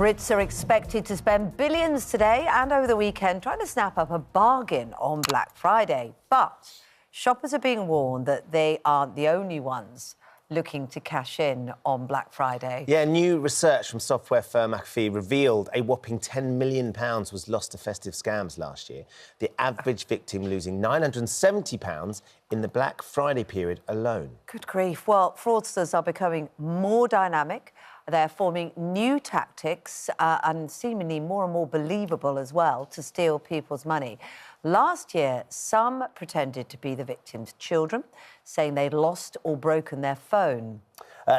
Brits are expected to spend billions today and over the weekend trying to snap up a bargain on Black Friday. But shoppers are being warned that they aren't the only ones looking to cash in on Black Friday. Yeah, new research from software firm McAfee revealed a whopping £10 million was lost to festive scams last year. The average victim losing £970 in the Black Friday period alone. Good grief. Well, fraudsters are becoming more dynamic. They're forming new tactics and seemingly more and more believable as well to steal people's money. Last year, some pretended to be the victims' children, saying they'd lost or broken their phone.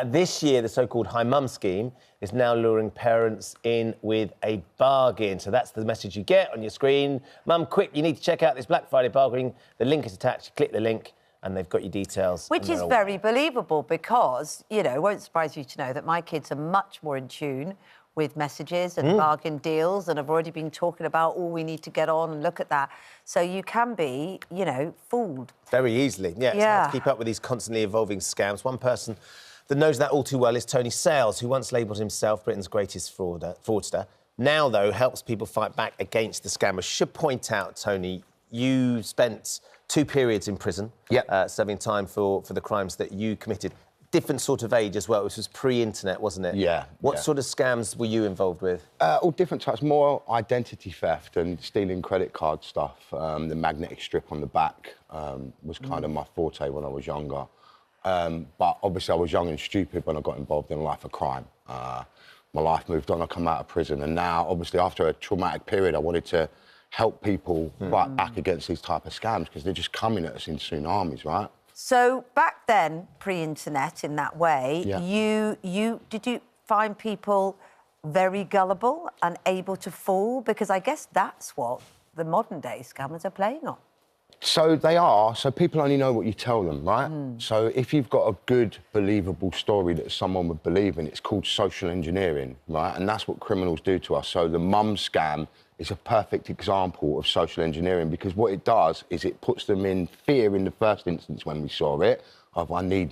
This year, the so-called Hi Mum scheme is now luring parents in with a bargain. So that's the message you get on your screen. Mum, quick, you need to check out this Black Friday bargain. The link is attached. Click the link and they've got your details. Which is very believable because, you know, it won't surprise you to know that my kids are much more in tune with messages and bargain deals, and I've already been talking about, oh, we need to get on and look at that. So you can be, you know, fooled. Very easily. Yeah, it's hard to keep up with these constantly evolving scams. One person that knows that all too well is Tony Sales, who once labelled himself Britain's greatest fraudster. Now, though, helps people fight back against the scammers. Should point out, Tony, you spent 2 periods in prison, serving time for the crimes that you committed. Different sort of age as well. This was pre-internet, wasn't it? Yeah. What sort of scams were you involved with? All different types. More identity theft and stealing credit card stuff. The magnetic strip on the back was kind of my forte when I was younger. But obviously I was young and stupid when I got involved in a life of crime. My life moved on. I come out of prison, and now, obviously, after a traumatic period, I wanted to help people fight back against these type of scams because they're just coming at us in tsunamis, right? So back then, pre-internet, in that way, did you find people very gullible and able to fall? Because I guess that's what the modern-day scammers are playing on. So they are. So people only know what you tell them, right? So if you've got a good, believable story that someone would believe in, it's called social engineering, right? And that's what criminals do to us. So the mum scam is a perfect example of social engineering because what it does is it puts them in fear in the first instance when we saw it, of I need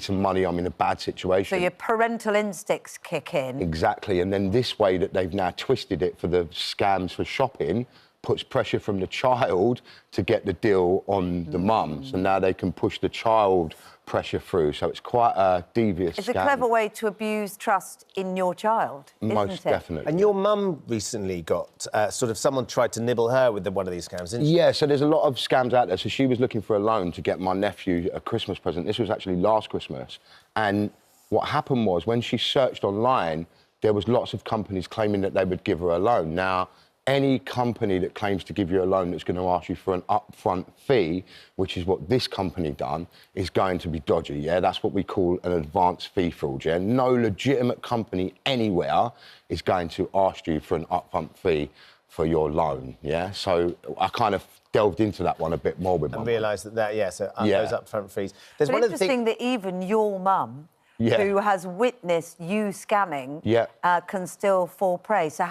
some money, I'm in a bad situation. So your parental instincts kick in. Exactly, and then this way that they've now twisted it for the scams for shopping puts pressure from the child to get the deal on the mum. So now they can push the child pressure through. So it's quite a devious scam. It's a clever way to abuse trust in your child, isn't it? Most definitely. And your mum recently got sort of someone tried to nibble her with one of these scams, didn't she? Yeah, so there's a lot of scams out there. So she was looking for a loan to get my nephew a Christmas present. This was actually last Christmas. And what happened was when she searched online, there was lots of companies claiming that they would give her a loan. Now, any company that claims to give you a loan that's going to ask you for an upfront fee, which is what this company done, is going to be dodgy, yeah? That's what we call an advance fee fraud, yeah? No legitimate company anywhere is going to ask you for an upfront fee for your loan, yeah? So I kind of delved into that one a bit more with my mum. And realised that, those upfront fees. It's interesting that even your mum, who has witnessed you scamming, can still fall prey. So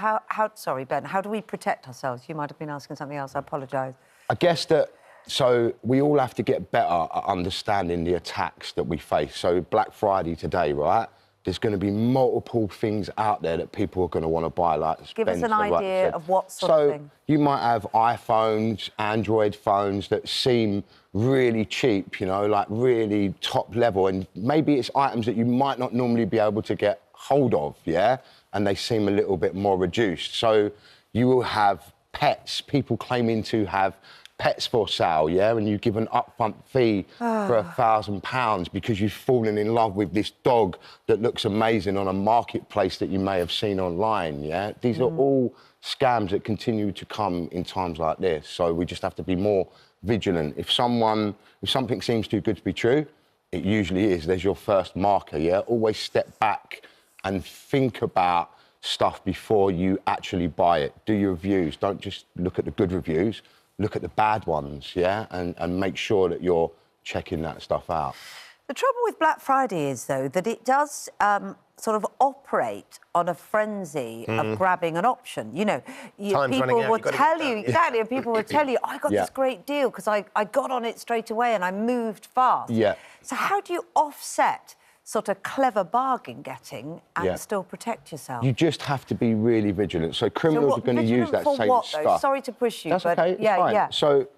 sorry, Ben, how do we protect ourselves? You might have been asking something else, I apologise. I guess that, so we all have to get better at understanding the attacks that we face. So Black Friday today, right? There's going to be multiple things out there that people are going to want to buy, like give us an idea of what sort of thing. You might have iPhones, Android phones that seem really cheap, you know, like really top level, and maybe it's items that you might not normally be able to get hold of, yeah? And they seem a little bit more reduced. So you will have pets, people claiming to have pets for sale, yeah? And you give an upfront fee for £1,000 because you've fallen in love with this dog that looks amazing on a marketplace that you may have seen online, yeah? These are all scams that continue to come in times like this. So we just have to be more vigilant. If something seems too good to be true, it usually is. There's your first marker, yeah? Always step back and think about stuff before you actually buy it. Do your reviews. Don't just look at the good reviews. Look at the bad ones, yeah? And make sure that you're checking that stuff out. The trouble with Black Friday is, though, that it does sort of operate on a frenzy of grabbing an option. You know, people will tell you, exactly, and people will tell you, I got this great deal because I got on it straight away and I moved fast. Yeah. So how do you offset sort of clever bargain getting and still protect yourself? You just have to be really vigilant. So criminals are going to use that same what, stuff. though? Sorry to push you, That's but okay, it's yeah, fine. yeah. So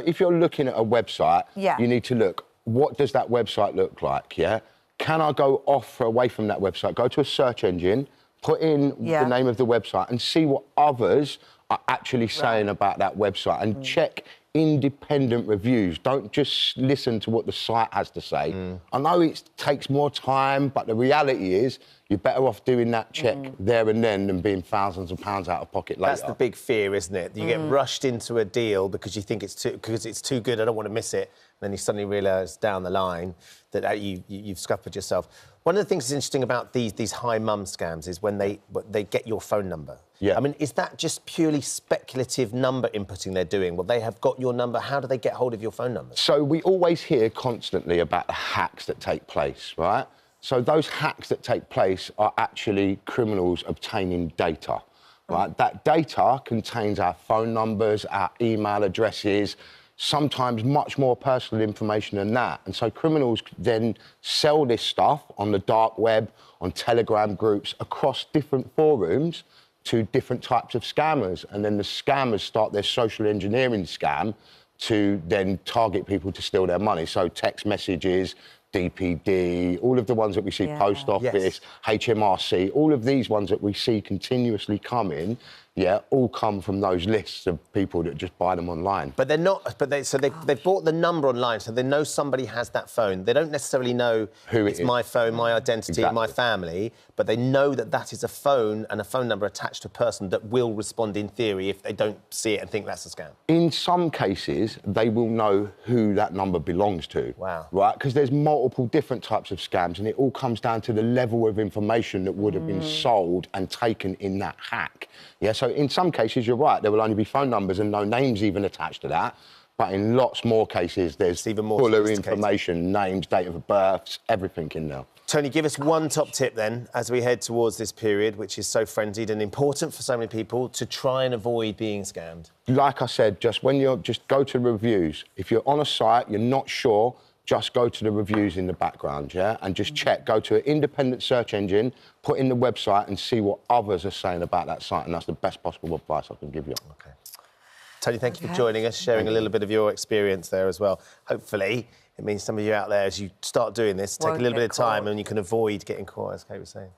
if you're looking at a website, you need to look, what does that website look like, yeah? Can I go away from that website, go to a search engine, put in the name of the website and see what others are actually saying about that website and check independent reviews. Don't just listen to what the site has to say. I know it takes more time, but the reality is you're better off doing that check there and then than being thousands of pounds out of pocket later. That's the big fear, isn't it? You get rushed into a deal because you think it's too good, I don't want to miss it. And then you suddenly realise down the line that you've scuppered yourself. One of the things that's interesting about these high mum scams is when they get your phone number. Yeah. I mean, is that just purely speculative number inputting they're doing? Well, they have got your number. How do they get hold of your phone number? So we always hear constantly about the hacks that take place, right? So those hacks that take place are actually criminals obtaining data, right? That data contains our phone numbers, our email addresses, sometimes much more personal information than that. And so criminals then sell this stuff on the dark web, on Telegram groups, across different forums to different types of scammers. And then the scammers start their social engineering scam to then target people to steal their money. So text messages, DPD, all of the ones that we see, Post Office, HMRC, all of these ones that we see continuously come in, all come from those lists of people that just buy them online. But they're not. But they've bought the number online, so they know somebody has that phone. They don't necessarily know who it's my phone, my identity, my family. But they know that that is a phone and a phone number attached to a person that will respond in theory if they don't see it and think that's a scam. In some cases, they will know who that number belongs to. Wow. Right? Because there's multiple different types of scams, and it all comes down to the level of information that would have been sold and taken in that hack. Yeah. So in some cases, you're right, there will only be phone numbers and no names even attached to that. But in lots more cases, there's even more fuller information, names, date of births, everything in there. Tony, give us one top tip then, as we head towards this period, which is so frenzied and important for so many people, to try and avoid being scammed. Like I said, just go to reviews. If you're on a site, you're not sure, just go to the reviews in the background, and just check. Go to an independent search engine, put in the website and see what others are saying about that site, and that's the best possible advice I can give you. OK. Tony, thank you for joining us, sharing a little bit of your experience there as well. Hopefully, it means some of you out there, as you start doing this, take a little bit of time and you can avoid getting caught, as Kate was saying.